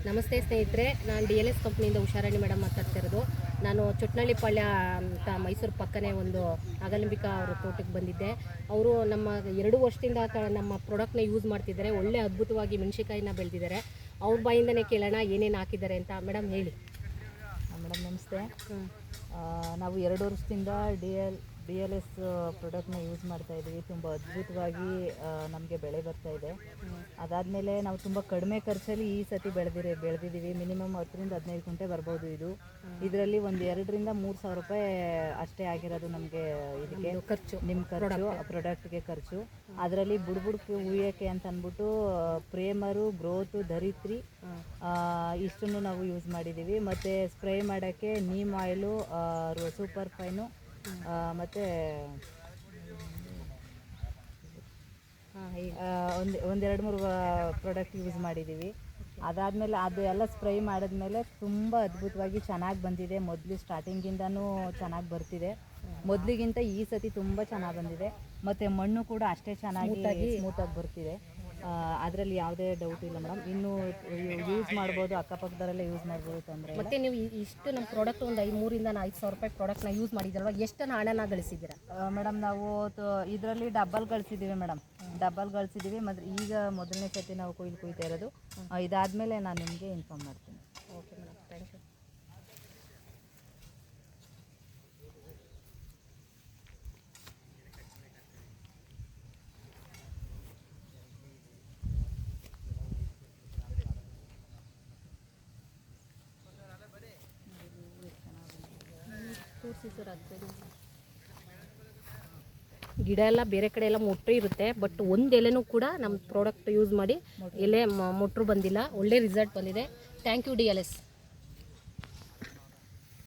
ನಮಸ್ತೆ ಸ್ನೇಹಿತರೆ, ನಾನು DLS ಕಂಪ್ನಿಯಿಂದ ಉಷಾರಾಣಿ ಮೇಡಮ್ ಮಾತಾಡ್ತಿರೋದು. ನಾನು ಚೊಟ್ನಳ್ಳಿ ಪಾಳ್ಯ ಅಂತ ಮೈಸೂರು ಪಕ್ಕನೇ ಒಂದು ಅಗಲಂಬಿಕಾ ಅವರ ತೋಟಕ್ಕೆ ಬಂದಿದ್ದೆ. ಅವರು ನಮ್ಮ 2 ವರ್ಷದಿಂದ ನಮ್ಮ ಪ್ರಾಡಕ್ಟ್ನ ಯೂಸ್ ಮಾಡ್ತಿದ್ದಾರೆ. ಒಳ್ಳೆ ಅದ್ಭುತವಾಗಿ ಮೆಣಸಿನಕಾಯಿನ ಬೆಳೆದಿದ್ದಾರೆ. ಅವ್ರ ಬಾಯಿಂದನೇ ಕೇಳೋಣ ಏನೇನು ಹಾಕಿದ್ದಾರೆ ಅಂತ. ಮೇಡಮ್ ಹೇಳಿ. ಮೇಡಮ್ ನಮಸ್ತೆ. ನಾವು 2 ವರ್ಷದಿಂದ DLS ಪ್ರಾಡಕ್ಟ್ನ ಯೂಸ್ ಮಾಡ್ತಾಯಿದ್ದೀವಿ. ತುಂಬ ಅದ್ಭುತವಾಗಿ ನಮಗೆ ಬೆಳೆ ಬರ್ತಾಯಿದೆ. ಅದಾದಮೇಲೆ ನಾವು ತುಂಬ ಕಡಿಮೆ ಖರ್ಚಲ್ಲಿ ಈ ಸತಿ ಬೆಳೆದಿದ್ದೀವಿ. ಮಿನಿಮಮ್ 10 ರಿಂದ 15 ಕುಂಟೆ ಬರ್ಬೋದು. ಇದರಲ್ಲಿ ಒಂದು 2 ರಿಂದ 3 ಸಾವಿರ ರೂಪಾಯಿ ಅಷ್ಟೇ ಆಗಿರೋದು ನಮಗೆ ಇದಕ್ಕೆ ಖರ್ಚು. ನಿಮ್ಮ ಖರ್ಚು ಪ್ರಾಡಕ್ಟ್ಗೆ ಖರ್ಚು. ಅದರಲ್ಲಿ ಬುಡ್ಬುಡ್ಕೆ ಉಯ್ಯೋಕ್ಕೆ ಅಂತ ಅಂದ್ಬಿಟ್ಟು ಪ್ರೇಮರು, ಗ್ರೋತು, ಧರಿತ್ರಿ ಇಷ್ಟನ್ನು ನಾವು ಯೂಸ್ ಮಾಡಿದ್ದೀವಿ. ಮತ್ತು ಸ್ಪ್ರೇ ಮಾಡೋಕ್ಕೆ ನೀಮ್ ಆಯಿಲು, ಸೂಪರ್ ಫೈನು ಮತ್ತು ಒಂದು 2-3 ಪ್ರಾಡಕ್ಟ್ ಯೂಸ್ ಮಾಡಿದ್ದೀವಿ. ಅದಾದಮೇಲೆ ಅದು ಎಲ್ಲ ಸ್ಪ್ರೇ ಮಾಡಿದ್ಮೇಲೆ ತುಂಬ ಅದ್ಭುತವಾಗಿ ಚೆನ್ನಾಗಿ ಬಂದಿದೆ. ಮೊದಲು ಸ್ಟಾರ್ಟಿಂಗಿಂದನೂ ಚೆನ್ನಾಗಿ ಬರ್ತಿದೆ. ಮೊದಲಿಗಿಂತ ಈ ಸತಿ ತುಂಬ ಚೆನ್ನಾಗಿ ಬಂದಿದೆ. ಮತ್ತು ಮಣ್ಣು ಕೂಡ ಅಷ್ಟೇ ಚೆನ್ನಾಗಿ ಸ್ಮೂತಾಗಿ ಬರ್ತಿದೆ. ಅದರಲ್ಲಿ ಯಾವುದೇ ಡೌಟ್ ಇಲ್ಲ ಮೇಡಮ್. ಇನ್ನೂ ಯೂಸ್ ಮಾಡ್ಬೋದು, ಅಕ್ಕಪಕ್ಕದವರೆಲ್ಲ ಯೂಸ್ ಮಾಡ್ಬೋದು, ತೊಂದರೆ. ಮತ್ತು ನೀವು ಇಷ್ಟು ನಮ್ಮ ಪ್ರಾಡಕ್ಟ್ ಒಂದು 3 ರಿಂದ 5 ಸಾವಿರ ರೂಪಾಯಿ ಪ್ರಾಡಕ್ಟ್ನ ಯೂಸ್ ಮಾಡಿದ್ರಲ್ವ, ಎಷ್ಟನ್ನು ಹಣನ ಗಳಿಸಿದ್ದೀರಾ? ಮೇಡಮ್ ನಾವು ಇದರಲ್ಲಿ ಡಬ್ಬಲ್ ಗಳಿಸಿದ್ದೀವಿ ಮೇಡಮ್. ಡಬ್ಬಲ್ ಗಳಿಸಿದ್ದೀವಿ. ಮತ್ತು ಈಗ ಮೊದಲನೇ ಸತಿ ನಾವು ಕುಯ್ತಾ ಇರೋದು. ಇದಾದಮೇಲೆ ನಾನು ನಿಮಗೆ ಇನ್ಫಾರ್ಮ್ ಮಾಡ್ತೀನಿ. Okay madam, thank you. ಗಿಡ ಎಲ್ಲ ಬೇರೆ ಕಡೆ ಎಲ್ಲ ಮೊಟ್ಟೆ ಇರುತ್ತೆ, ಬಟ್ ಒಂದು ಎಲೆನೂ ಕೂಡ ನಮ್ಮ ಪ್ರಾಡಕ್ಟ್ ಯೂಸ್ ಮಾಡಿ ಎಲೆ ಮೊಟ್ಟರು ಬಂದಿಲ್ಲ. ಒಳ್ಳೆ ರಿಸಲ್ಟ್ ಬಂದಿದೆ. Thank you DLS.